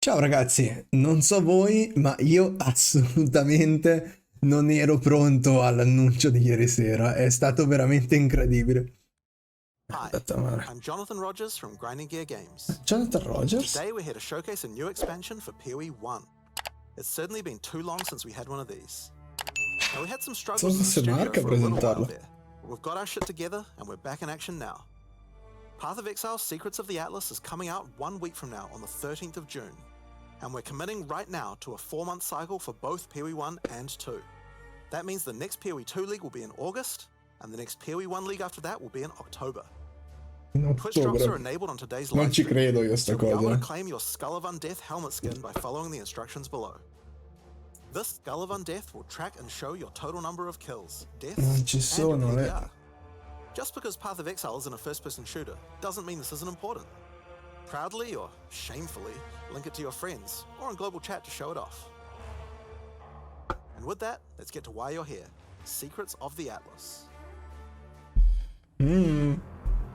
Ciao ragazzi, non so voi, ma io assolutamente non ero pronto all'annuncio di ieri sera, è stato veramente incredibile. Hi, Andata male. I'm Jonathan Rogers from Grinding Gear Games. Jonathan Rogers? Today we're here to showcase a new expansion for PoE 1. It's certainly been too long since we had one of these. Now we had some struggles in the fosse studio Mark a for a little while presentarlo. there, but we've got our shit together and we're back in action now. Path of Exile Secrets of the Atlas is coming out 1 week from now on the 13th of June. And we're committing right now to a 4-month cycle for both PoE 1 and 2. That means the next PoE 2 league will be in August, and the next PoE 1 league after that will be in October. In Twitch drops are ottobre. enabled on today's Non live ci stream, credo io a so sta you'll be able cosa. to claim your Skull of Undeath helmet skin by following the instructions below. This Skull of Undeath will track and show your total number of kills, deaths, Non ci and your sono le... PDR. Just because Path of Exile isn't a first-person shooter doesn't mean this isn't important. Proudly or shamefully, link it to your friends or in global chat to show it off. And with that, let's get to why you're here. Secrets of the Atlas. Mm.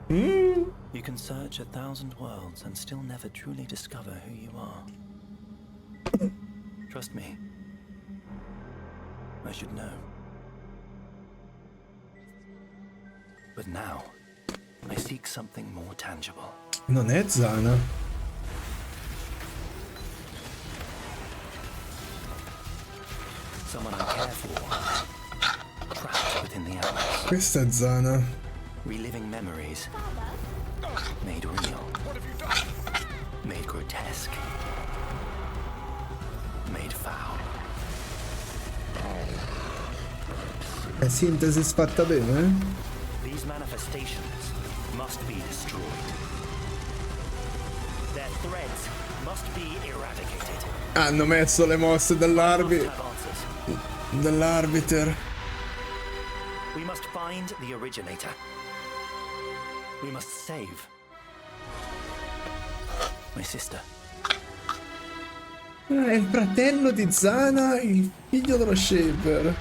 Mm. You can search 1,000 worlds and still never truly discover who you are. Trust me. I should know. But now, I seek something more tangible. Non è Zana. Someone I care for. Trapped within the Atlas. Questa è Zana. Reliving memories. Made real. Made grotesque. Made foul. È sintesi fatta bene? These manifestations must be destroyed. Their threads must be eradicated. Hanno messo le mosse dell'arbiter. We must find the originator. We must save my sister. È il fratello di Zana, il figlio dello Shaper.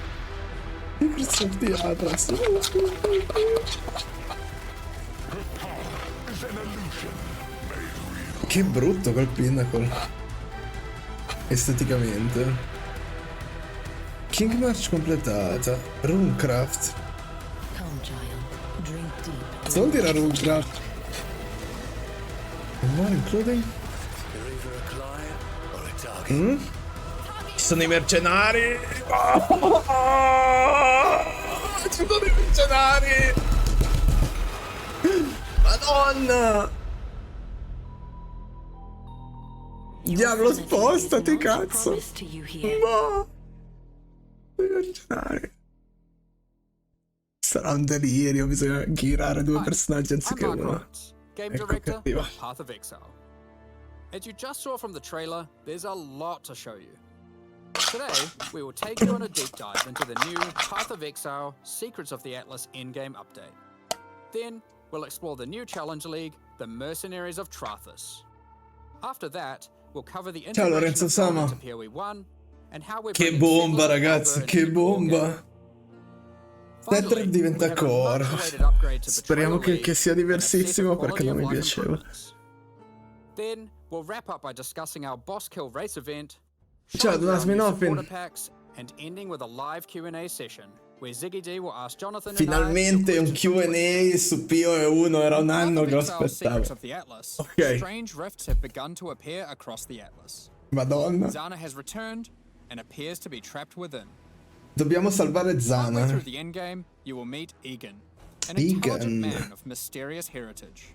Secrets of the Atlas. Che brutto quel pinnacle. Esteticamente. King March completata. Runecraft. Cosa vuol dire Runecraft? More including? Mm? Ci sono i mercenari! Oh! Ci sono i mercenari! Madonna! Diavolo, spostati, cazzo! No! I mercenari! Sarà un delirio, bisogna girare due personaggi anziché I'm Mark uno. Roberts, Game Ecco che Director arriva. of Path of Exile. As you just saw from the trailer, there's a lot to show you. Today, we will take you on a deep dive into the new Path of Exile Secrets of the Atlas in-game update. Then, we'll explore the new Challenge League, the Mercenaries of Trathus. After that, we'll cover the Ciao, integration Lorenzo of Sama. Gold into PoE 1 and how we're Che bringing bomba, Settlers of ragazzi, Elder che into the core game. bomba! Tether Finally, diventa we have a core. much-awaited upgrade to Speriamo Betrayal che League sia and a set of diversissimo perché quality non of mi life piaceva. improvements. Then we'll wrap up by discussing our boss kill race event, Ciao, showing you our Donasmi new Noffin. supporter packs, and ending with a live Q&A session where Ziggy D will ask Jonathan Finalmente un and I your questions. Q&A su PoE1, era un Path anno of che lo Exile Secrets aspettavo. of the Atlas, Ok. strange rifts have begun to appear across the Atlas. Madonna. Zana has returned and appears to be trapped within. Dobbiamo salvare Partway Zana. through the endgame, you will meet Egan, an intelligent Egan. man of mysterious heritage.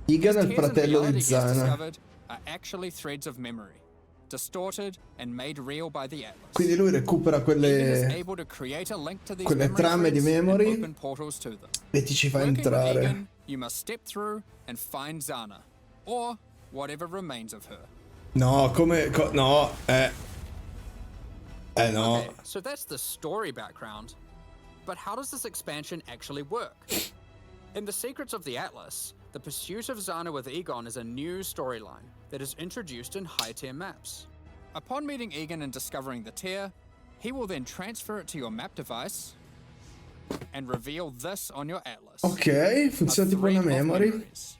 Egan è il His tears and fratello reality di he has Zana. discovered are actually threads of memory, distorted and made real by the Atlas. Quindi lui recupera Egan is quelle able to create a link to these quelle memory trame di threads and memory open portals to them. e ti ci fa Working with entrare. Egan, you must step through and find Zana, or whatever remains of her. No, come... no, no. Okay, so that's the story background. But how does this expansion actually work? In the Secrets of the Atlas, the pursuit of Zana with Egon is a new storyline that is introduced in high-tier maps. Upon meeting Egon and discovering the tier, he will then transfer it to your map device and reveal this on your Atlas. Ok, funziona tipo una thread of memory. memories.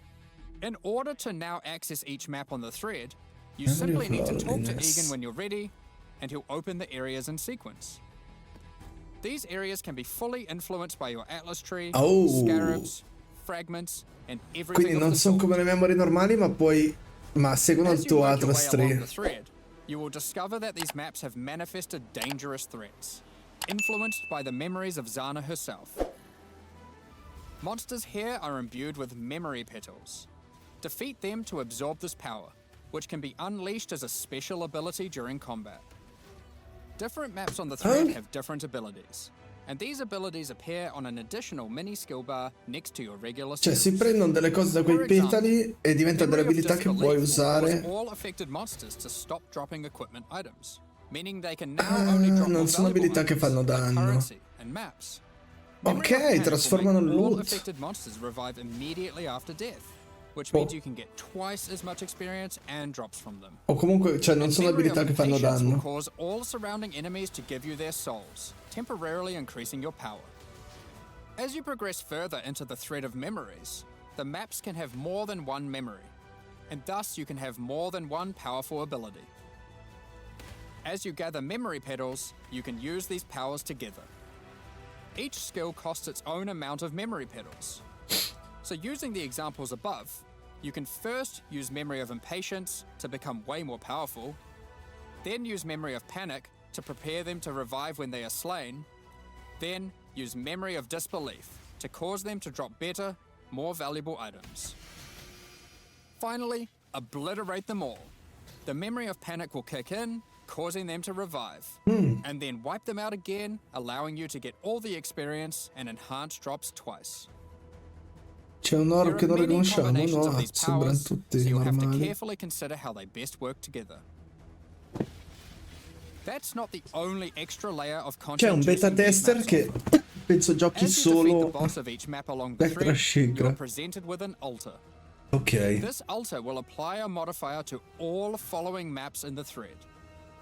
In order to now access each map on the thread, You simply need to talk to Loneliness. Egan when you're ready, and he'll open the areas in sequence. These areas can be fully influenced by your atlas tree, Oh. scarabs, fragments, and everything Quindi of non the sono sort. come le memorie normali, ma seguono il As you tuo work your Atlas way along Tree. the thread, you will discover that these maps have manifested dangerous threats, influenced by the memories of Zana herself. Monsters here are imbued with memory petals. Defeat them to absorb this power, which can be unleashed as a special ability during combat. Different maps on the thread have different abilities, and these abilities appear on an additional mini skill bar next to your regular Cioè, skills. si prendono delle cose da quei For example, petali e diventano delle Memory of abilità che puoi Disbelief will cause usare. all affected monsters to stop dropping equipment items, meaning they can now only drop non more sono valuable abilità che items, fanno like danno. currency and maps. Ok, Memory of Panic will trasformano il make all loot. affected monsters revive immediately after death, which means you can get twice as much experience and drops from them. O comunque, cioè, non sono Memory abilità of che fanno Impatience will danno. cause all surrounding enemies to give you their souls, temporarily increasing your power. As you progress further into the thread of memories, the maps can have more than one memory, and thus you can have more than one powerful ability. As you gather memory petals, you can use these powers together. Each skill costs its own amount of memory petals. So using the examples above, you can first use Memory of Impatience to become way more powerful, then use Memory of Panic to prepare them to revive when they are slain, then use Memory of Disbelief to cause them to drop better, more valuable items. Finally, obliterate them all. The Memory of Panic will kick in, causing them to revive, and then wipe them out again, allowing you to get all the experience and enhanced drops twice. C'è un oro There che are non many riconosciamo, combinations of no? these Sembrano powers, so tutti you'll have to normali. carefully consider how they best work together. That's not the only extra layer of C'è content un beta juicing these tester maps che offer. penso giochi As you defeat the solo boss of each map along the Backtrash thread, you Shikra. are presented with an altar. Ok. This altar will apply a modifier to all following maps in the thread,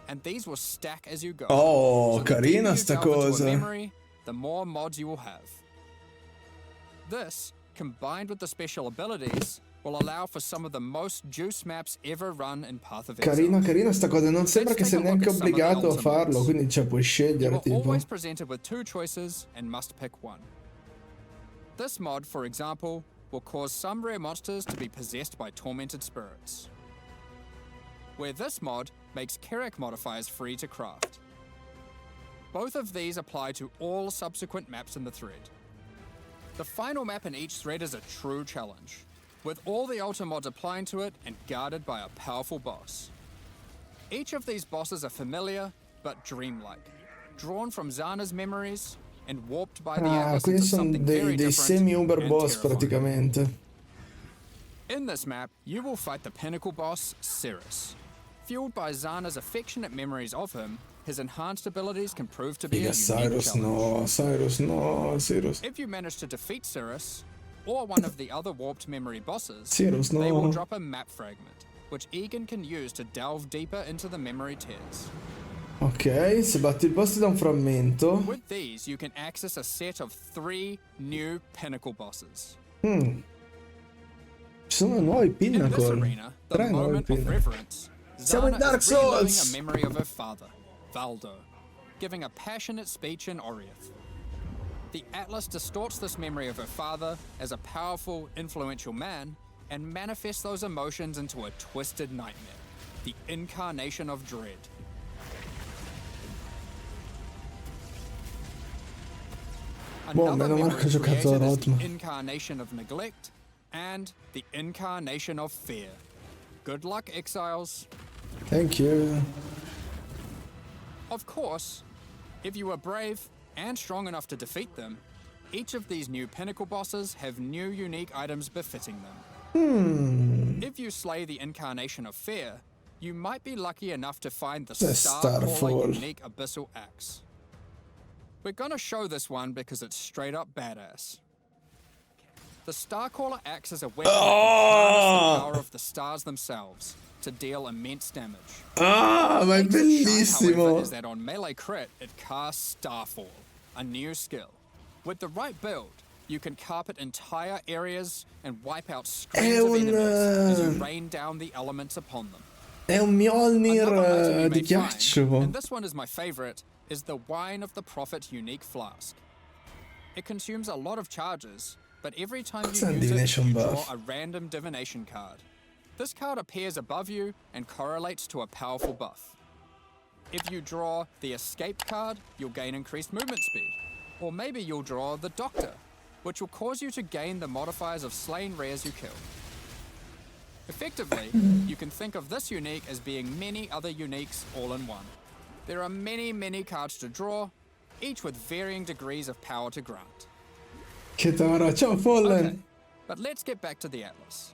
and these will stack as you go. Oh, So the carina deeper you sta delve into a cosa. memory, the more mods you will have. This, combined with the special abilities, will allow for some of the most juice maps ever run in Path of Exile. Carina sta cosa. Non sembra che Let's sei take a look neanche at some of the obbligato a ultimates. farlo, quindi cioè puoi You scegliere are tipo. always presented with two choices and must pick one. This mod, for example, will cause some rare monsters to be possessed by tormented spirits, where this mod makes Kerak modifiers free to craft. Both of these apply to all subsequent maps in the thread. The final map in each thread is a true challenge, with all the Ultra mods applying to it and guarded by a powerful boss. Each of these bosses are familiar, but dreamlike, drawn from Zana's memories and warped by the Ah, Atlas quindi into sono something dei very different semi-uber and boss terrifying. praticamente. In this map, you will fight the pinnacle boss, Cirrus. Fueled by Zana's affectionate memories of him, his enhanced abilities can prove to be a Figa, unique Cyrus challenge. no, Cyrus no, Cyrus. If you manage to defeat Cirrus, or one of the other warped memory bosses, Cirrus they will no. drop a map fragment, which Egan can use to delve deeper into the memory tears. Ok, se batti il boss ti dà un frammento. With these, you can access a set of 3 new pinnacle bosses. Ci sono nuovi In this pinnacle. arena, the 3 nuovi moment of pinnacle. reverence, Siamo in Zana Dark is reliving Souls! a memory of her father, Valdo, giving a passionate speech in Oriath. The Atlas distorts this memory of her father as a powerful, influential man and manifests those emotions into a twisted nightmare, the incarnation of dread. Boh, Another meno male memory che ho giocato a created is Rotma. the incarnation of neglect and the incarnation of fear. Good luck, exiles. Thank you. Of course, if you are brave and strong enough to defeat them, each of these new pinnacle bosses have new unique items befitting them. If you slay the incarnation of fear, you might be lucky enough to find the The Starcaller Starfall. unique abyssal axe. We're gonna show this one because it's straight up badass. The Starcaller axe is a weapon that can harness the power of the stars themselves to deal immense damage. Ah, ma è What makes it shine, however, bellissimo. is that on melee crit, it casts Starfall, a new skill. With the right build, you can carpet entire areas and wipe out screens of un, enemies as you rain down the elements upon them. È un Another item Mjolnir you di may find, ghiaccio. and this one is my favorite, is the Wine of the Prophet unique flask. It consumes a lot of charges, but every time Cos'è un you use it, divination you buff? draw a random divination card. This card appears above you and correlates to a powerful buff. If you draw the Escape card, you'll gain increased movement speed. Or maybe you'll draw the Doctor, which will cause you to gain the modifiers of slain rares you kill. Effectively, you can think of this unique as being many other uniques all in one. There are many cards to draw, each with varying degrees of power to grant. Che tara, ciao Fallen. Okay, but let's get back to the Atlas.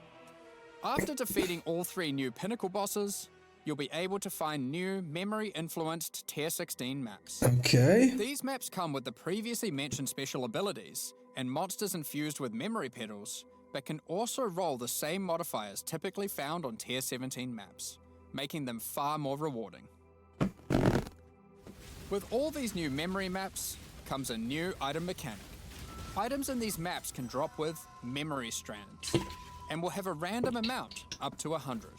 After defeating all 3 new pinnacle bosses, you'll be able to find new memory-influenced Tier 16 maps. Ok. These maps come with the previously mentioned special abilities and monsters infused with memory petals, but can also roll the same modifiers typically found on Tier 17 maps, making them far more rewarding. With all these new memory maps comes a new item mechanic. Items in these maps can drop with memory strands, and will have a random amount up to 100.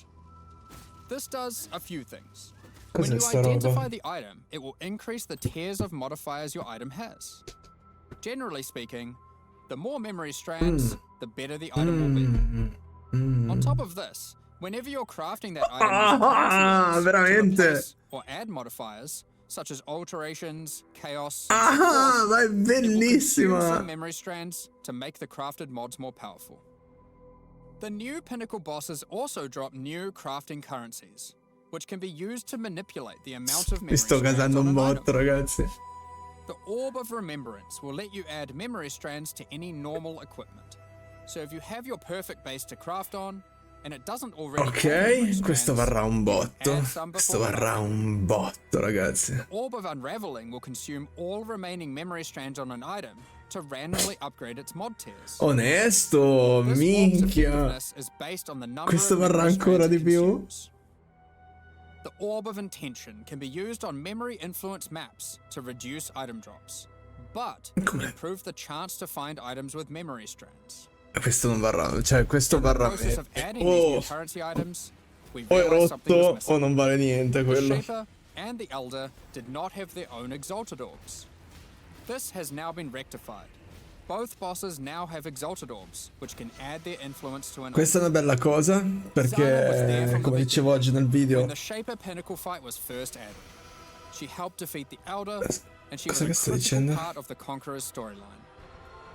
This does a few things. When Cos'è you sta identify roba? the item, it will increase the tiers of modifiers your item has. Generally speaking, the more memory strands, the better the item will be. On top of this, whenever you're crafting that item using currency to veramente? replace or add modifiers, such as alterations, chaos, and so Ah, forth, ma è it will consume bellissima. some memory strands to make the crafted mods more powerful. The new pinnacle bosses also drop new crafting currencies, which can be used to manipulate the amount of Mi memory sto strands casando on un an botto, item. ragazzi. The Orb of Remembrance will let you add memory strands to any normal equipment. So if you have your perfect base to craft on, and it doesn't already have memory Ok, questo strands, varrà un you can botto. add some Questo before varrà crafting. un botto, ragazzi. Orb of Unraveling will consume all remaining memory strands on an item to randomly upgrade its mod tiers. Onesto, This orb's minchia. effectiveness is based on the number Questo of varrà memory ancora strands di it più? consumes. The Orb of Intention can be used on memory influence maps to reduce item drops, but Come? improve the chance to find items with memory strands. Questo non varrà, cioè questo In the varrà process of me. adding these new Oh, currency items, we o è realized something was rotto missing. o non vale niente The quello. Shaper and the Elder did not have their own Exalted Orbs. This has now been rectified. Both bosses now have Exalted Orbs, which can add their influence to an Questa è una bella cosa Zana was there perché, from the come dicevo oggi nel beginning, video, when the Shaper Pinnacle fight was first added. She helped defeat the Elder, and she was cosa a che sto critical dicendo? part of the Conqueror's storyline.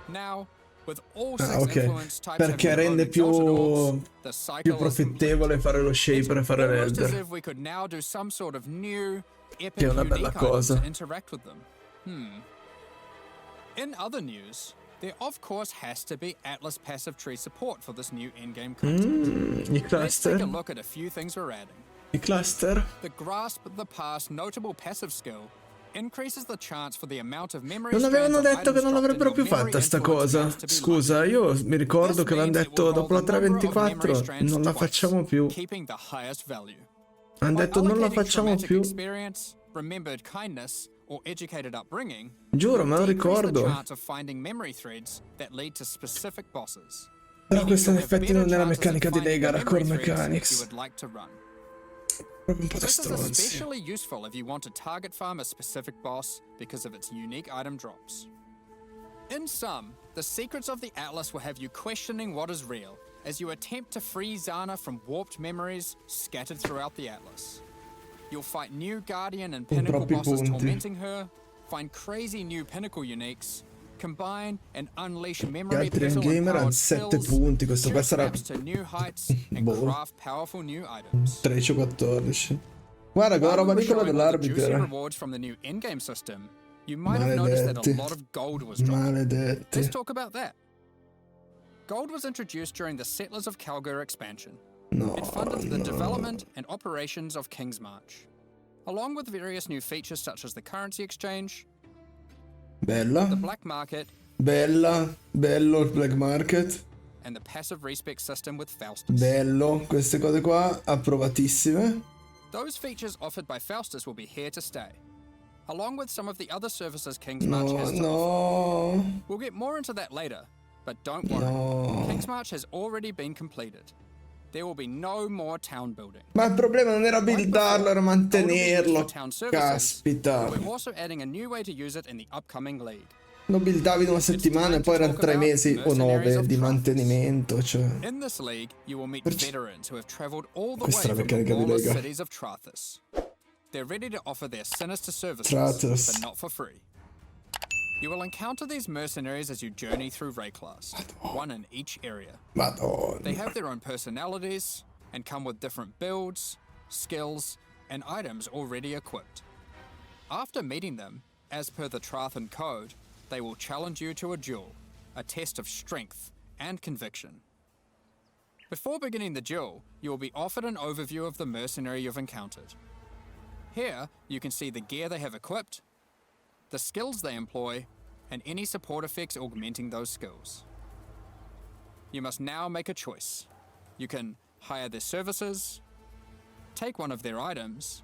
Now, with all six Ah, ok, influence types perché having their own rende più, Exalted Orbs, the più cycle is complete. profittevole fare lo shaper e It's fare almost as l'elder. if we could now do some sort of new, epic, Che è una unique bella item cosa. to interact with them. In other news, there of course has to be Atlas passive tree support for this new in-game content. I Let's take cluster? a look at a few things we're adding. I cluster? The Grasp the Past notable passive skill increases the chance for the amount of memory Non strands avevano of detto items che non dropped in l'avrebbero your più memory fatta sta influence cosa. maps to be Scusa, light. io mi ricordo This che avevano means it detto will dopo roll la the number of memory 324 strands non la twice, facciamo più. keeping the highest value. Hanno By detto non la allocating facciamo traumatic più. experience, remembered kindness, or educated upbringing, Giuro, me lo decrease the ricordo. chance of finding memory threads that lead to specific bosses. Però Meaning questa in you'll have effetti better non è la chances at meccanica di finding Lega, the la core memory threads you mechanics. would like to run. Proprio un po' da This is stronzi. especially useful if you want to target farm a specific boss because of its unique item drops. In sum, the secrets of the Atlas will have you questioning what is real as you attempt to free Zana from warped memories scattered throughout the Atlas. You'll fight new Guardian and Pinnacle troppi bosses punti. tormenting her, find crazy new Pinnacle uniques, combine and unleash Gli memory altri petal gamer hanno empowered 7 skills, punti, questo qua shoot sarà maps to new heights, and Boh. craft powerful new items. 13 o 14. Guarda, quella While roba we lì were quella showing all the juicy dell'arbiter. rewards from the new in-game system, you might have noticed that a Maledetti. lot of gold was dropped. Maledetti. Let's talk about that. Gold was introduced during the Settlers of Calgary expansion. No, It funded the no. development and operations of King's March, along with various new features such as the currency exchange, Bella. the black market, Bella. Bello il black market. and the passive respec system with Faustus. Bello. Queste cose qua approvatissime. Those features offered by Faustus will be here to stay, along with some of the other services King's March No, has to offer. no. We'll get more into that later, but don't worry. No. King's March has already been completed. there will be no more town building. Ma il problema non era buildarlo, era mantenerlo. Town services, Caspita. we're also adding a new way to use it in the upcoming league. Lo buildavi in una settimana e poi erano 3 mesi o 9 di mantenimento, cioè. In this league, you will meet veterans who have traveled all the way Questa è la from the meccanica di lawless Lega. cities of Trathus. They're ready to offer their sinister services, Trathus. but not for free. You will encounter these mercenaries as you journey through Rayclast, one in each area. Madonna. They have their own personalities and come with different builds, skills, and items already equipped. After meeting them, as per the Trathan code, they will challenge you to a duel, a test of strength and conviction. Before beginning the duel, you will be offered an overview of the mercenary you've encountered. Here, you can see the gear they have equipped, the skills they employ, and any support effects augmenting those skills. You must now make a choice. You can hire their services, take one of their items,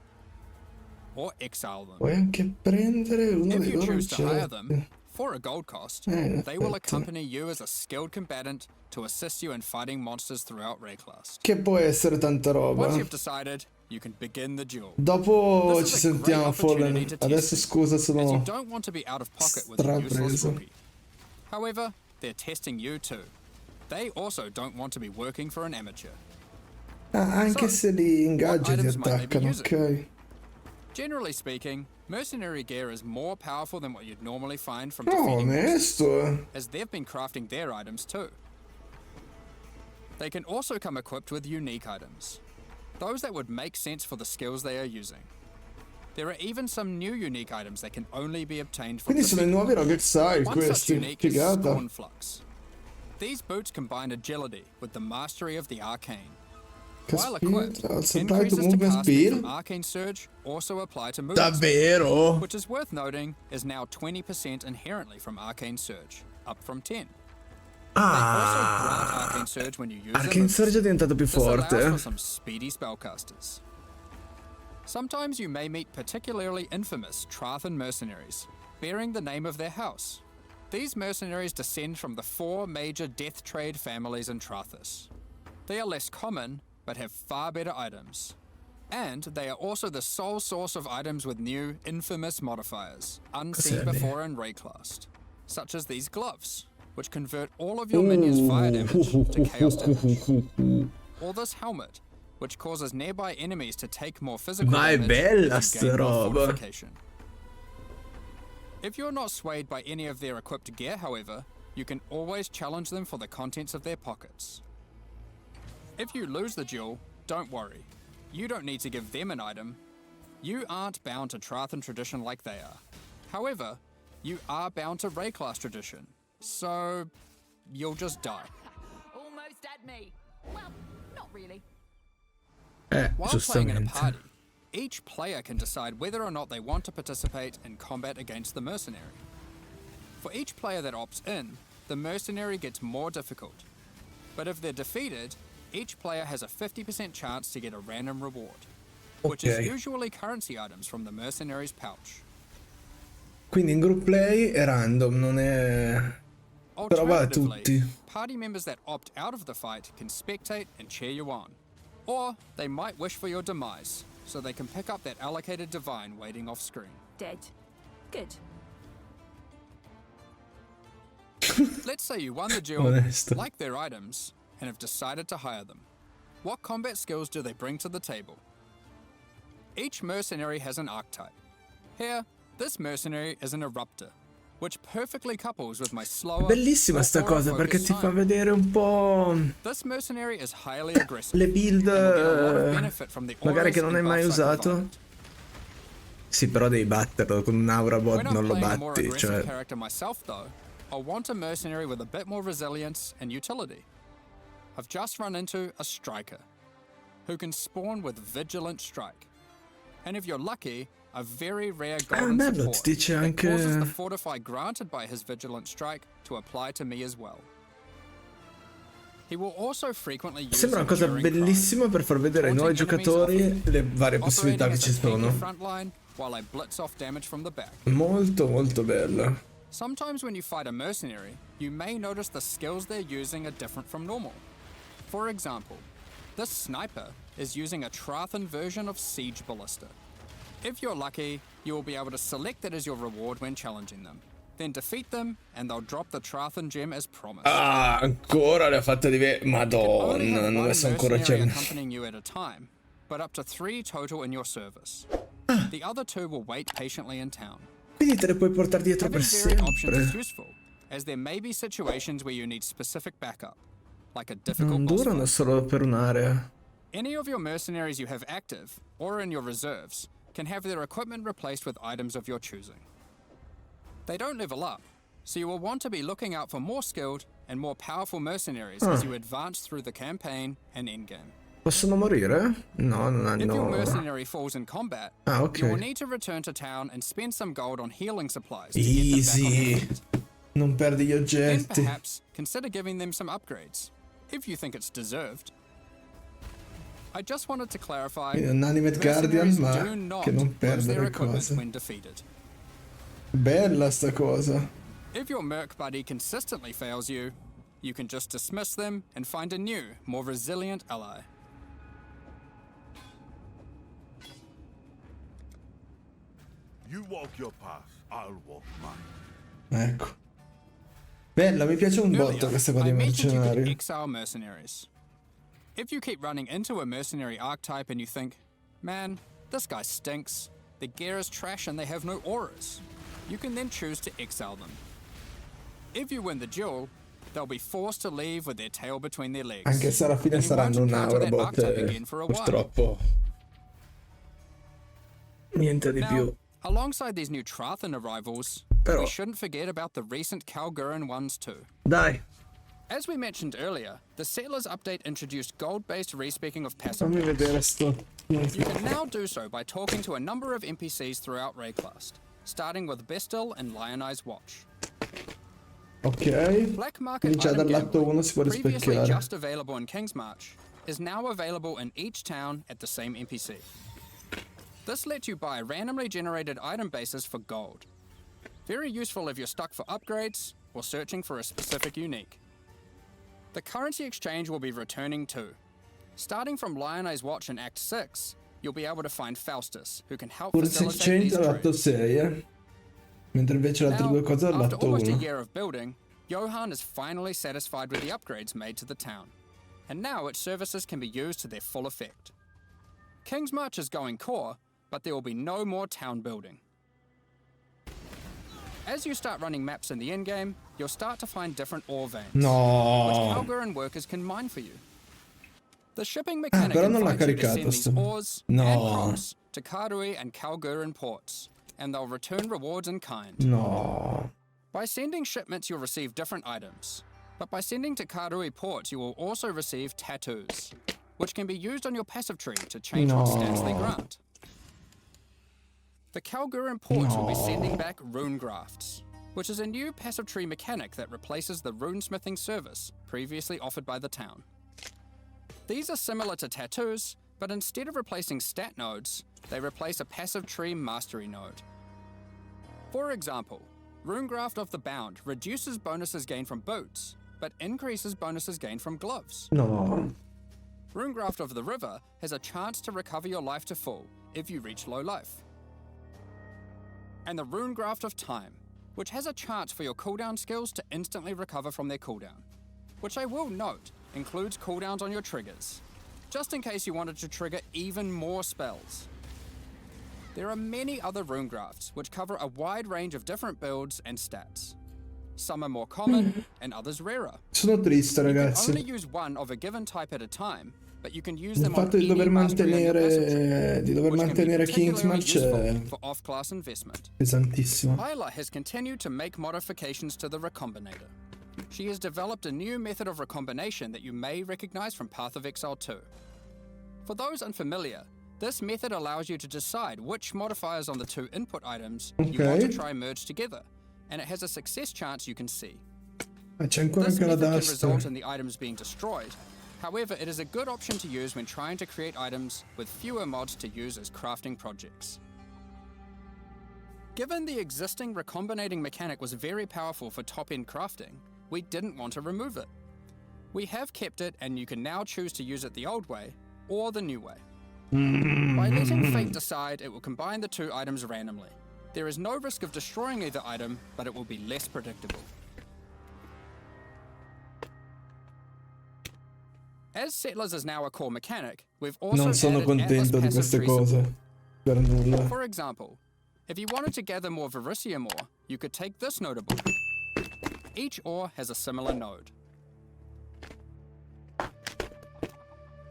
or exile them. Puoi anche prendere uno If dei you loro choose to hire them, oggetti. for a gold cost, in they will effetti. accompany you as a skilled combatant to assist you in fighting monsters throughout Rayclast. Che può essere tanta roba. Once you've decided, you can begin the duel. Dopo This ci is a great sentiamo, opportunity Fallen. to test Adesso it, scusa se as you no. don't want to be out of pocket with a useless Strapreso. rookie. However, they're testing you too. They also don't want to be working for an amateur. Ah, anche So, se li ingaggi what ti items might they be attaccano, ok. Generally speaking, mercenary gear is more powerful than what you'd normally find from No, defeating monsters, onesto. as they've been crafting their items too. They can also come equipped with unique items, those that would make sense for the skills they are using. There are even some new unique items that can only be obtained from Quindi sono i nuovi Rogue Exile One such questi. unique is Figata. Scorn Flux. These boots combine agility with the mastery of the arcane. While equipped, Caspita, supply to increases to movement casting speed. from Arcane Surge also apply to movement speed, Davvero? which is worth noting is now 20% inherently from Arcane Surge, up from 10. They also grant Ah. Arcane Surge when you use Arcane them. Surge è diventato più This allows forte. for some speedy spellcasters. Sometimes you may meet particularly infamous Trathan mercenaries, bearing the name of their house. These mercenaries descend from the 4 major death trade families in Trathus. They are less common, but have far better items. And they are also the sole source of items with new, infamous modifiers, unseen Cos'è? before in Rayclast, such as these gloves, which convert all of your minions' fire damage to chaos damage. Or this helmet, which causes nearby enemies to take more physical Ma è damage bella as you sta gain more roba. fortification. If you're not swayed by any of their equipped gear, however, you can always challenge them for the contents of their pockets. If you lose the duel, don't worry. You don't need to give them an item. You aren't bound to Trathan tradition like they are. However, you are bound to Rayclast tradition, so you'll just die. Almost at me. Well, not really. While playing in a Giustamente. party, each player can decide whether or not they want to participate in combat against the mercenary. For each player that opts in, the mercenary gets more difficult. But if they're defeated, each player has a 50% chance to get a random reward, which is Ok. usually currency items from the mercenary's pouch. Quindi in group play è random, non è. Però vale Alternatively, tutti. party members that opt out of the fight can spectate and cheer you on. Or they might wish for your demise, so they can pick up that allocated divine waiting off screen. Dead. Good. Let's say you won the duel, Onesto. like their items, and have decided to hire them. What combat skills do they bring to the table? Each mercenary has an archetype. Here, this mercenary is an eruptor, which perfectly couples with my slower, Bellissima more sta cosa perché aura-focused ti fa style. vedere un po' This mercenary is highly aggressive. le build and will get a lot of benefit from the magari auras che non hai and mai buffs I usato. provide. Sì, però devi batterlo con un aura bot, When I'm non lo playing a more batti, aggressive cioè. character myself, though, I'll want a mercenary with a bit more resilience and utility. I've just run into a striker, who can spawn with vigilant strike. And if you're lucky, a very rare golden bello, support ti dice that anche- causes the fortify granted by his vigilant strike to apply to me as well. He will also frequently use Sembra una cosa enduring cry, bellissima per far vedere ai nuovi taunting enemies giocatori off le varie possibilità che operating as ci a tanky sono. front line while I blitz off damage from the back. Molto molto bella. Sometimes when you fight a mercenary, you may notice the skills they're using are different from normal. For example, This sniper is using a Trathan version of Siege Ballista. If you're lucky, you will be able to select it as your reward when challenging them. Then defeat them, and they'll drop the Trathan gem as promised. Ah, ancora le ha fatte Madonna, Only have non ho one messo ancora mercenary gemme. accompanying you at a time, but up to 3 total in your service. The other 2 will wait patiently in town. Quindi te le puoi portare dietro per Having varied options is sempre. useful, as there may be situations where you need specific backup, like a difficult Non boss durano fight. solo per un'area. Any of your mercenaries you have active, or in your reserves, can have their equipment replaced with items of your choosing. They don't level up, so you will want to be looking out for more skilled and more powerful mercenaries as you advance through the campaign and endgame. Possono morire? No, non If your hanno... mercenary falls in combat, Ah, you will ok. need to return to town and spend some gold on healing supplies to get them back on their Easy. feet. Non perdi gli Then oggetti. perhaps consider giving them some upgrades, if you think it's deserved. I just wanted to clarify, Quindi un Animate Guardian, mercenaries ma do not che non lose perde their le equipment cose. when defeated. Bella sta cosa. If your merc buddy consistently fails you, you can just dismiss them and find a new, more resilient ally. You walk your path, I'll walk mine. Ecco. Bella, mi piace un botto Earlier, questa qua I di mentioned you could mercenari. exile mercenaries. If you keep running into a mercenary archetype and you think, man, this guy stinks, their gear is trash and they have no auras, you can then choose to exile them. If you win the duel, they'll be forced to leave with their tail between their legs. Anche se alla fine and you won't saranno un encounter that Aurobot, archetype again for a while. purtroppo. Niente di Now, più. alongside these new Trathan arrivals, Però- we shouldn't forget about the recent Kalguran ones too. Dai, As we mentioned earlier, the Settlers update introduced gold-based respeaking of passive fammi mods. vedere sto... You can now do so by talking to a number of NPCs throughout Rayclast, starting with Bestil and Lionized Watch. Ok. Black Market Quindi già item dall'atto gambling, 1 si può previously rispecchiare. just available in Kingsmarch, is now available in each town at the same NPC. This lets you buy randomly generated item bases for gold. Very useful if you're stuck for upgrades or searching for a specific unique. The currency exchange will be returning too. Starting from Lionized Watch in Act 6, you'll be able to find Faustus, who can help Currency facilitate Exchange these all'atto trades. 6, Mentre invece le altre Now, due cose after all'atto almost a 1. year of building, Johan is finally satisfied with the upgrades made to the town, and now its services can be used to their full effect. Kingsmarch is going core, but there will be no more town building. As you start running maps in the endgame, you'll start to find different ore veins, which No. Kalguran workers can mine for you. The shipping mechanic però non l'ha invites you to caricato send these sto- ores No. and crops to Karui and Kalguran ports, and they'll return rewards in kind. No. By sending shipments, you'll receive different items. But by sending to Karui ports, you will also receive tattoos, which can be used on your passive tree to change what stats they No. grant. The Kalguran ports will be No. sending back rune grafts, which is a new passive tree mechanic that replaces the runesmithing service previously offered by the town. These are similar to tattoos, but instead of replacing stat nodes, they replace a passive tree mastery node. For example, Runegraft of the Bound reduces bonuses gained from boots, but increases bonuses gained from gloves. No. Runegraft of the River has a chance to recover your life to full if you reach low life. And the Runegraft of Time, which has a chance for your cooldown skills to instantly recover from their cooldown, which I will note includes cooldowns on your triggers, just in case you wanted to trigger even more spells. There are many other rune grafts which cover a wide range of different builds and stats. Some are more common and others rarer. Sono triste, You can only ragazzi. use one of a given type at a time, but you can use Il them on fatto di any dover mastery on your passive tree, mantenere, di dover which can be mantenere particularly Kingsmarch useful è for off-class investment. pesantissimo. Isla has continued to make modifications to the Recombinator. She has developed a new method of recombination that you may recognize from Path of Exile 2. For those unfamiliar, this method allows you to decide which modifiers on the two input items you want to Ok. try merge together, and it has a success chance you can see. Ah, c'è ancora This anche la method can dust. result in the items being destroyed. However, it is a good option to use when trying to create items with fewer mods to use as crafting projects. Given the existing recombinating mechanic was very powerful for top-end crafting, we didn't want to remove it. We have kept it, and you can now choose to use it the old way or the new way. By letting fate decide, it will combine the two items randomly. There is no risk of destroying either item, but it will be less predictable. As Settlers is now a core mechanic, we've also Non sono added Atlas contento di passive queste tree cose. support. Per nulla. For example, if you wanted to gather more Verisium ore, you could take this notable. Each ore has a similar node.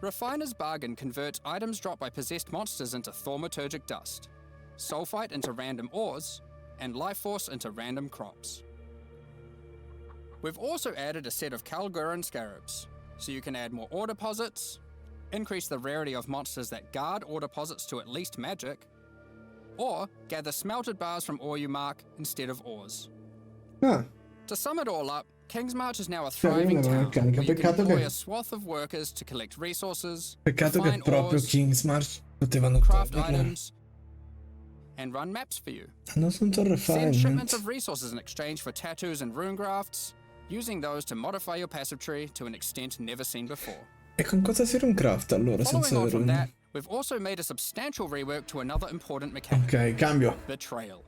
Refiner's Bargain converts items dropped by possessed monsters into thaumaturgic dust, sulfite into random ores, and life force into random crops. We've also added a set of Kalguran scarabs, so you can add more ore deposits, increase the rarity of monsters that guard ore deposits to at least magic, or gather smelted bars from ore you mark instead of ores. Ah, To sum it all up, Kingsmarch is now a thriving una town meccanica. where you can Peccato employ che- a swath of workers to collect resources, peccato che refine proprio ores, Kingsmarch potevano craft toglierlo. items, and run maps for you. Hanno assunto il Send shipments refinement. of resources in exchange for tattoos and rune grafts, using those to modify your passive tree to an extent never seen before. E con cosa si runcraft allora Following senza on from that, rune? we've also made a substantial rework to another important mechanic, Ok, cambio. betrayal.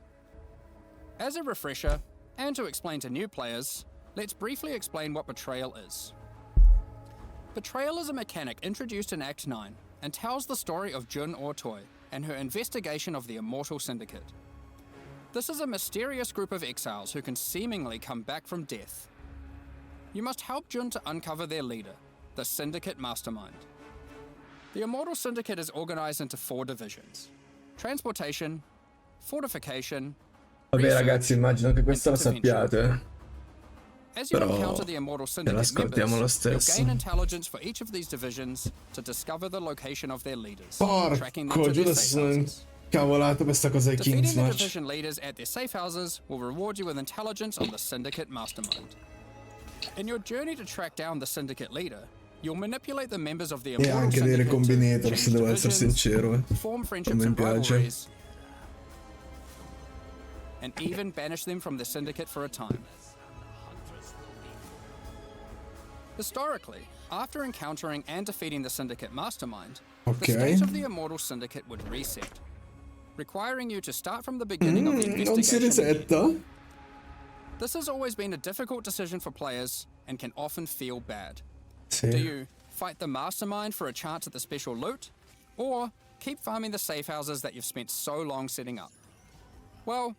As a refresher, and to explain to new players, let's briefly explain what betrayal is. Betrayal is a mechanic introduced in Act 9 and tells the story of Jun Ortoi and her investigation of the Immortal Syndicate. This is a mysterious group of exiles who can seemingly come back from death. You must help Jun to uncover their leader, the Syndicate Mastermind. The Immortal Syndicate is organized into 4 divisions: transportation, fortification. Vabbè research, ragazzi, immagino che questo lo and intervention. sappiate. As you Però encounter the Immortal Syndicate l'ascoltiamo lo members, you'll stesso. gain intelligence for each of these divisions to discover the location of their leaders, tracking them Porco, to giù their adesso safe sono houses. incavolato questa cosa di Defeating the Kingsmarch. division leaders at their safe houses will reward you with intelligence on the Syndicate Mastermind. In your journey to track down the Syndicate leader, you'll manipulate the members of the E Immortal anche dei Syndicate to recombinator, change se devo essere divisions, sincero. form Non friendships mi and piace. rivalries, and even banish them from the Syndicate for a time. Historically, after encountering and defeating the Syndicate Mastermind, the Ok. state of the Immortal Syndicate would reset, requiring you to start from the beginning of the Non si investigation again. risetta? This has always been a difficult decision for players and can often feel bad. Sì. Do you fight the Mastermind for a chance at the special loot, or keep farming the safe houses that you've spent so long setting up? Well,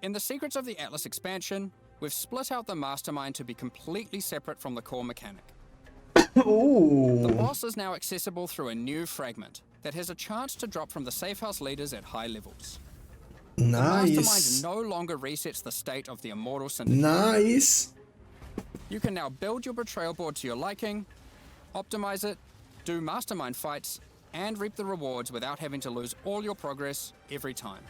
in the Secrets of the Atlas expansion, we've split out the Mastermind to be completely separate from the core mechanic. The boss is now accessible through a new fragment that has a chance to drop from the safe house leaders at high levels. The Nice. Mastermind no longer resets the state of the Immortal Syndicate. Nice. You can now build your betrayal board to your liking, optimize it, do Mastermind fights, and reap the rewards without having to lose all your progress every time.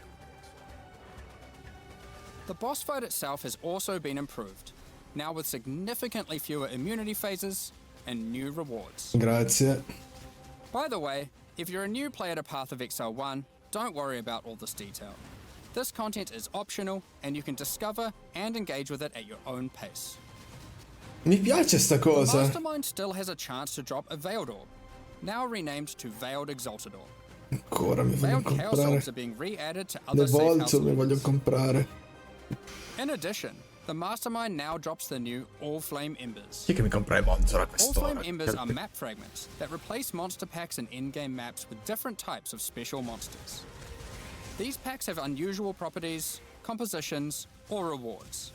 The boss fight itself has also been improved, now with significantly fewer immunity phases and new rewards. Grazie. By the way, if you're a new player to Path of Exile 1, don't worry about all this detail. This content is optional, and you can discover and engage with it at your own pace. Mi piace sta The cosa. Mastermind still has a chance to drop a Veiled Orb, now renamed to Veiled Exalted Orb. Ancora mi voglio Veiled Chaos comprare. Orbs are being re-added to other Le safe house volto mi voglio leaders. comprare. In addition, the Mastermind now drops the new All Flame Embers. Chi che mi compra i monster a All quest'ora? Flame Embers are map fragments that replace monster packs and in-game maps with different types of special monsters. These packs have unusual properties, compositions, or rewards.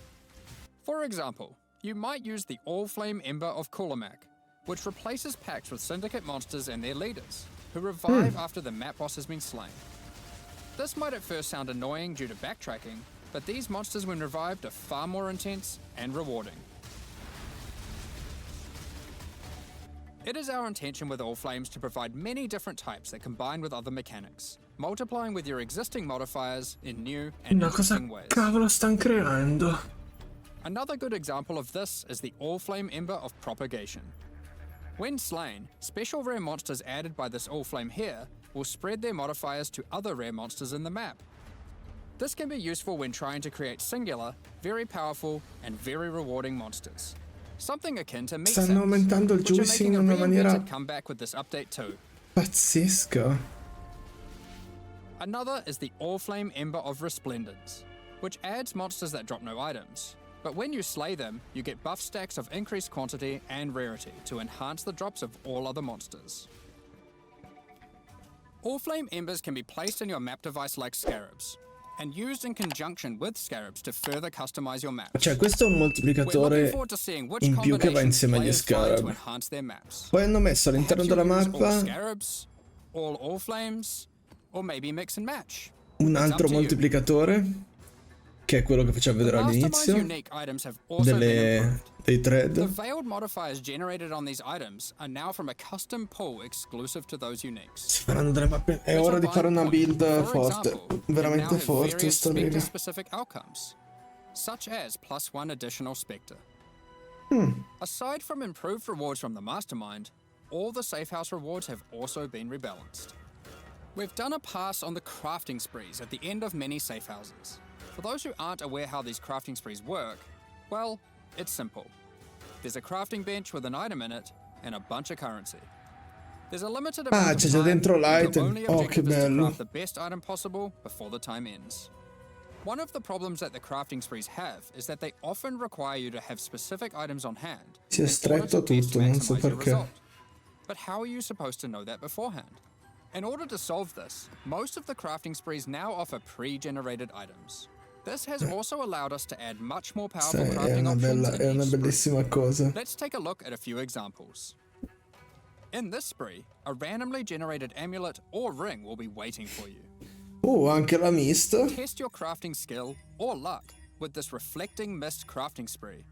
For example, you might use the All Flame Ember of Kulamak, which replaces packs with Syndicate monsters and their leaders, who revive after the map boss has been slain. This might at first sound annoying due to backtracking, but these monsters when revived are far more intense and rewarding. It is our intention with All Flames to provide many different types that combine with other mechanics, multiplying with your existing modifiers in new and Ma cosa interesting ways. cavolo stan creando? Another good example of this is the All Flame Ember of Propagation. When slain, special rare monsters added by this All Flame here will spread their modifiers to other rare monsters in the map. This can be useful when trying to create singular, very powerful, and very rewarding monsters. something akin to meat Stanno cells, aumentando il which are juicing making in a una maniera reinvented comeback with this update too. pazzesca. Another is the All-Flame Ember of Resplendence, which adds monsters that drop no items. But when you slay them, you get buff stacks of increased quantity and rarity to enhance the drops of all other monsters. All-Flame Embers can be placed in your map device like scarabs, and used in conjunction with scarabs to further customize your map. Cioè, questo è un moltiplicatore in più che va insieme agli scarab. Poi hanno messo all'interno della mappa all flames, or maybe mix and match. un altro moltiplicatore, che è quello che faceva vedere all'inizio, dei thread. The veiled modifiers generated on these items are now from a custom pool exclusive to those uniques. Si faranno delle mappe. È ora di fare una build forte, veramente forte sto lì. Specific outcomes, such as +1 additional Spectre. Aside from improved rewards from the Mastermind, all the safe house rewards have also been rebalanced. We've done a pass on the crafting sprees at the end of many safe houses. For those who aren't aware how these crafting sprees work, well, it's simple. There's a crafting bench with an item in it and a bunch of currency. There's a limited amount of c'è già time, dentro and your l'item. only Oh, che objective is to bello. craft the best item possible before the time ends. One of the problems that the crafting sprees have is that they often require you to have specific items on hand. Si è in order stretto to best tutto, non so maximize your perché. result. But how are you supposed to know that beforehand? In order to solve this, most of the crafting sprees now offer pre-generated items. This has also allowed us to add much more powerful crafting options in è una each spree. bellissima cosa. Let's take a look at a few examples. In this spree, a randomly generated amulet or ring will be waiting for you. Anche la mist. Test your crafting skill or luck with this reflecting mist crafting spree,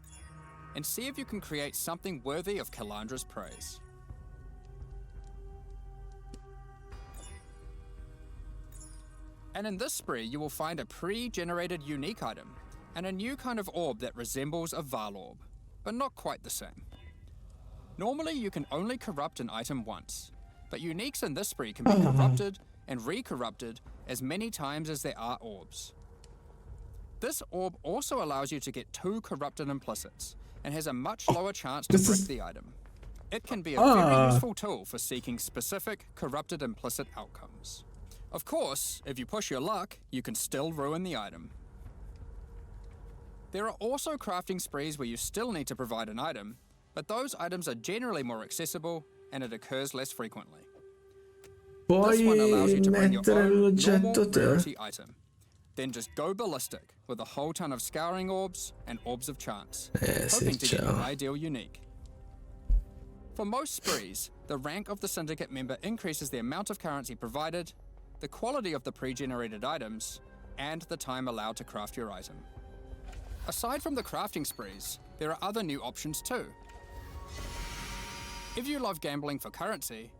and see if you can create something worthy of Kalandra's praise. And in this spree, you will find a pre-generated unique item, and a new kind of orb that resembles a Val orb, but not quite the same. Normally, you can only corrupt an item once, but uniques in this spree can be corrupted and re-corrupted as many times as there are orbs. This orb also allows you to get 2 corrupted implicits, and has a much lower chance to break the item. It can be a very useful tool for seeking specific corrupted implicit outcomes. Of course, if you push your luck, you can still ruin the item. There are also crafting sprees where you still need to provide an item, but those items are generally more accessible and it occurs less frequently. This one allows you to bring your own normal rarity item. Then just go ballistic with a whole ton of scouring orbs and orbs of chance, hoping to get your ideal unique. For most sprees, the rank of the syndicate member increases the amount of currency provided, the quality of the pre-generated items, and the time allowed to craft your item. Aside from the crafting sprees, there are other new options too. If you love gambling for currency,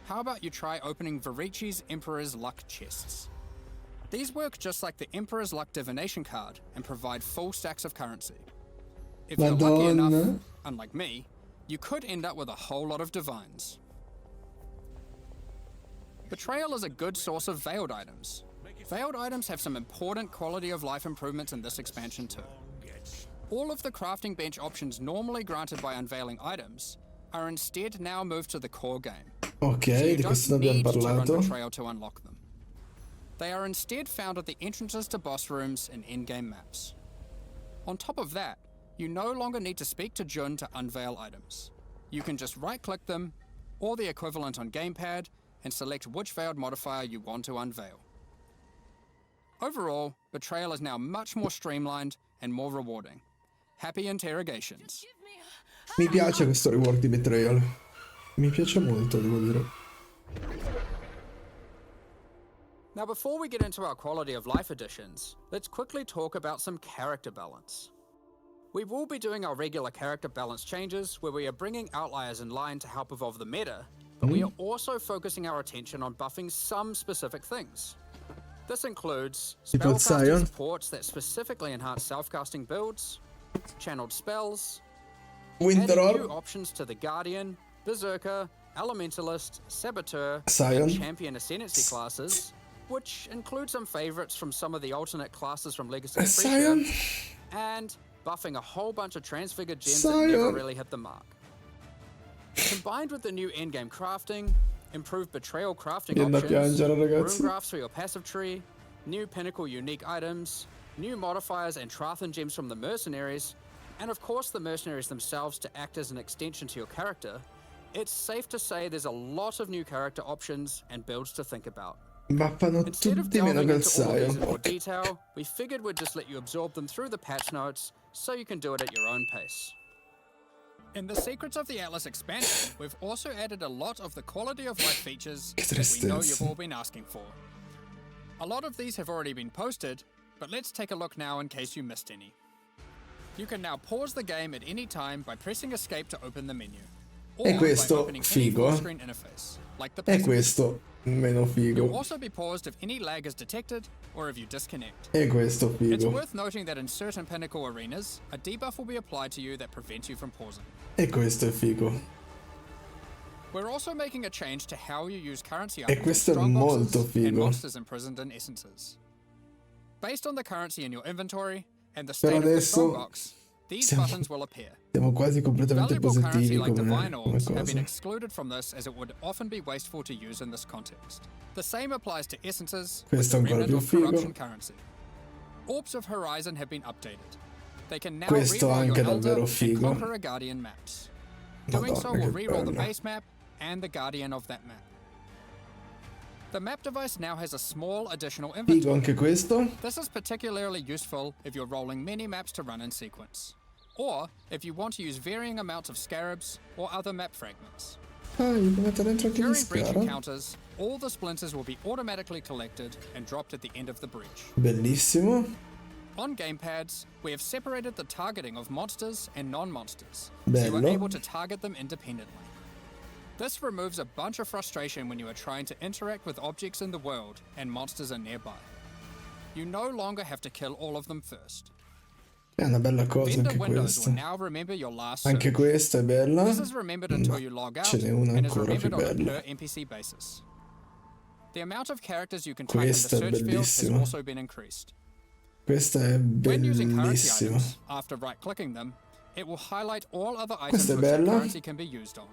how about you try opening Varici's Emperor's Luck chests? These work just like the Emperor's Luck divination card and provide full stacks of currency. If you're lucky enough, unlike me, you could end up with a whole lot of divines. Betrayal is a good source of veiled items. Veiled items have some important quality of life improvements in this expansion too. All of the crafting bench options normally granted by unveiling items are instead now moved to the core game. Ok, di questo ne abbiamo parlato. Betrayal to unlock them. They are instead found at the entrances to boss rooms and in-game maps. On top of that, you no longer need to speak to Jun to unveil items. You can just right-click them, or the equivalent on gamepad, and select which veiled modifier you want to unveil. Overall, Betrayal is now much more streamlined and more rewarding. Happy interrogations. Mi piace questo reward di Betrayal. Mi piace molto, devo dire. Now, before we get into our quality of life additions, let's quickly talk about some character balance. We will be doing our regular character balance changes where we are bringing outliers in line to help evolve the meta, but we are also focusing our attention on buffing some specific things. This includes spellcasting supports that specifically enhance self-casting builds, channeled spells, adding new options to the Guardian, Berserker, Elementalist, Saboteur, and Champion Ascendancy classes, which include some favorites from some of the alternate classes from Legacy of Freedom, and buffing a whole bunch of transfigured gems that never really hit the mark. Combined with the new endgame crafting, improved betrayal crafting options, rune graphs for your passive tree, new pinnacle unique items, new modifiers and Trathan gems from the mercenaries, and of course the mercenaries themselves to act as an extension to your character, it's safe to say there's a lot of new character options and builds to think about. Instead of delving into all of these in more detail, we figured we'd just let you absorb them through the patch notes so you can do it at your own pace. In the Secrets of the Atlas expansion, we've also added a lot of the quality of life features that we know you've all been asking for. A lot of these have already been posted, but let's take a look now in case you missed any. You can now pause the game at any time by pressing escape to open the menu. E questo figo. E questo meno figo. You'll also be paused if any lag is detected or if you disconnect. E questo figo. It's worth noting that in certain pinnacle arenas, a debuff will be applied to you that prevents you from pausing. E questo è figo. We're also making a change to how you use currency E items questo è in molto and figo. monsters imprisoned in essences. Based on the currency in your inventory and the Per state of the adesso strongbox, these buttons will appear. Siamo quasi completamente Valuable currency positivi like come divine orbs have been cosa. excluded from this as it would often be wasteful to use in this context. The same applies to essences with Questo the è ancora remnant più of figo. corruption currency. Orbs of Horizon have been updated. They can now Questo reroll anche your Elder davvero and figo. Conqueror Guardian maps. Doing so Madonna, will che reroll the bello. base map and the Guardian of that map. The map device now has a small additional Figo inventory. anche questo. This is particularly useful if you're rolling many maps to run in sequence, or if you want to use varying amounts of scarabs or other map fragments. Ah, gli devo mettere dentro anche gli During breach scarab. encounters, all the splinters will be automatically collected and dropped at the end of the breach. Bellissimo. On gamepads, we have separated the targeting of monsters and non-monsters, so you are Bello. able to target them independently. This removes a bunch of frustration when you are trying to interact with objects in the world and monsters are nearby. You no longer have to kill all of them first. È una bella cosa Vendor anche windows questa. will now remember your last Anche search. questa è bella. This is remembered until you log out Ce n'è una and is ancora più remembered on a bella. per NPC basis. The amount of characters you can track in the Questa è search field has bellissima. also been increased. Questa è When using currency bellissima. items, after right-clicking them, it will highlight all other items Questa è which the bella. currency can be used on.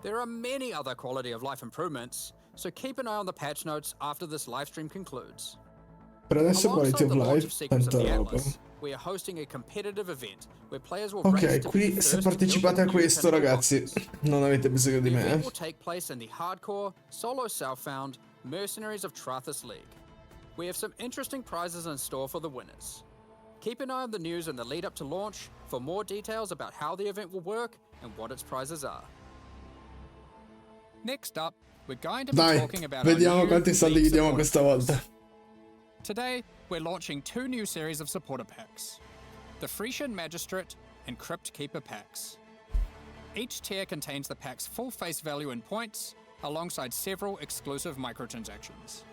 There are many other quality of life improvements, so keep an eye on the patch notes after this livestream concludes. Per adesso quality Alongside of the launch life, of Secrets of tanta the roba. Atlas, we are hosting a competitive event where players will Ok, race to be qui first se to partecipate build a the new questo, pinnacle ragazzi, boxes. non avete bisogno di The event me. will take place in the hardcore, solo self-found Mercenaries of Trathis League. We have some interesting prizes in store for the winners. Keep an eye on the news in the lead up to launch for more details about how the event will work and what its prizes are. Next up, we're going to be Dai, talking about our vediamo new quanti soldi league gli diamo supporter questa packs. volta. Today, we're launching two new series of supporter packs, the Frisian Magistrate and Crypt Keeper packs. Each tier contains the pack's full face value in points, alongside several exclusive microtransactions.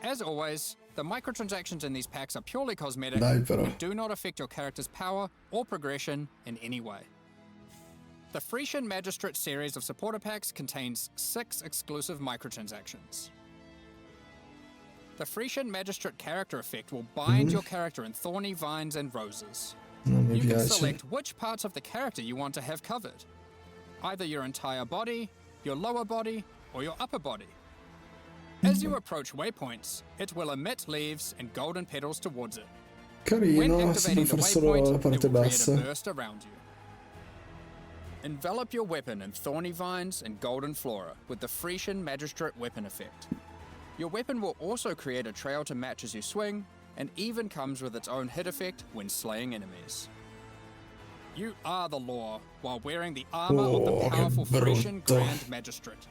As always, the microtransactions in these packs are purely cosmetic Dai, però. and do not affect your character's power or progression in any way. The Frisian Magistrate series of supporter packs contains 6 exclusive microtransactions. The Frisian Magistrate character effect will bind your character in thorny vines and roses. Non mi You can piace. select which parts of the character you want to have covered. Either your entire body, your lower body, or your upper body. As you approach waypoints, it will emit leaves and golden petals towards it. When Carino, si activating può the fare solo la waypoint, it parte will create a bassa. burst around you. Envelop your weapon in thorny vines and golden flora with the Frisian Magistrate weapon effect. Your weapon will also create a trail to match as you swing, and even comes with its own hit effect when slaying enemies. You are the law while wearing the armor of Oh, the che powerful Frisian brutto. Grand Magistrate.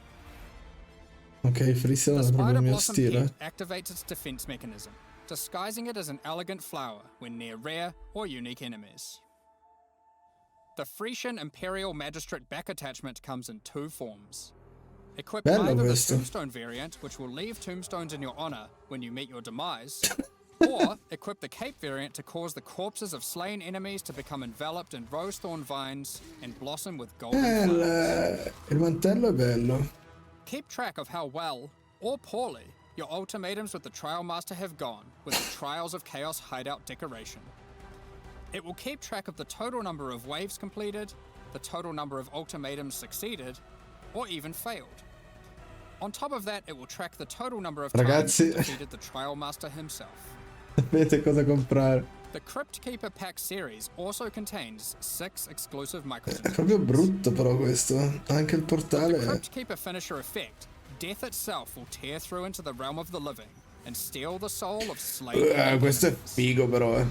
Ok, Frisia The non è proprio Spider il mio Blossom stile. Pet activates its defense mechanism, disguising it as an elegant flower when near rare or unique enemies. The Frisian Imperial Magistrate back attachment comes in 2 forms. Equip Bello either the questo. Tombstone variant, which will leave tombstones in your honor when you meet your demise, or equip the Cape variant to cause the corpses of slain enemies to become enveloped in rose thorn vines and blossom with golden flowers. Il mantello è bello. Keep track of how well or poorly your ultimatums with the Trial Master have gone with the Trials of Chaos hideout decoration. It will keep track of the total number of waves completed, the total number of ultimatums succeeded, or even failed. On top of that, it will track the total number of times you defeated the Trial Master himself. Sapete cosa comprare. The Crypt Keeper Pack series also contains 6 exclusive È microtransactions. proprio brutto però questo. Anche il portale. The Crypt Keeper finisher effect, death itself will tear through into the realm of the living and steal the soul of slain. Questo è figo però,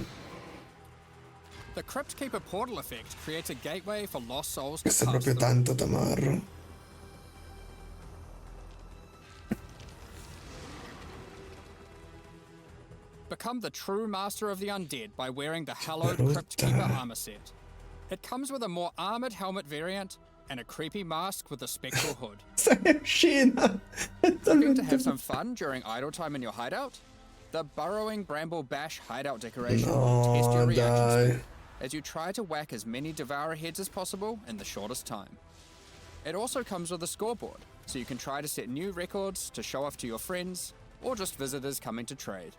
The Crypt Keeper portal effect creates a gateway for lost souls to Questo è pass proprio through. tanto tamarro. Become the true master of the undead by wearing the hallowed Brutta. Crypt Keeper armor set. It comes with a more armored helmet variant and a creepy mask with a spectral hood. Stai uscendo. È Looking to talmente have some fun during idle time in your hideout? The Burrowing Bramble Bash hideout decoration will test your reaction dai. speed as you try to whack as many devourer heads as possible in the shortest time. It also comes with a scoreboard, so you can try to set new records to show off to your friends or just visitors coming to trade.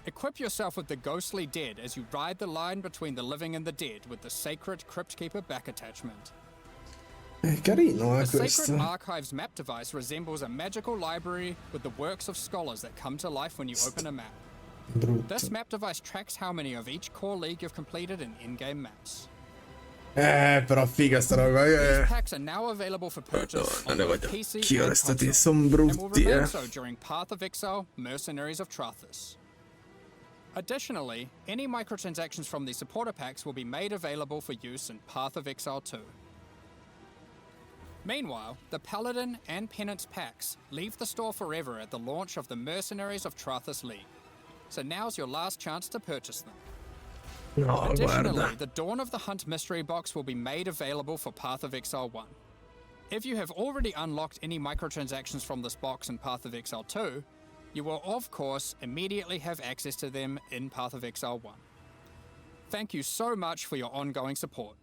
Equip yourself with the Ghostly Dead as you ride the line between the living and the dead with the Sacred Crypt Keeper back attachment. È carino, The questo. Sacred Archives map device resembles a magical library with the works of scholars that come to life when you open a map. Brutto. This map device tracks how many of each core league you've completed in in-game maps. Però figa sta roba. These packs are now available for purchase on both PC Anch'io and restati, console, son and will brutti, remain so during Path of Exile, Mercenaries of Trathus. Additionally, any microtransactions from these supporter packs will be made available for use in Path of Exile 2. Meanwhile, the Paladin and Penance packs leave the store forever at the launch of the Mercenaries of Trathus League, so now's your last chance to purchase them. No, Additionally, guarda. the Dawn of the Hunt mystery box will be made available for Path of Exile 1. If you have already unlocked any microtransactions from this box in Path of Exile 2, you will of course immediately have access to them in Path of Exile 1. Thank you so much for your ongoing support.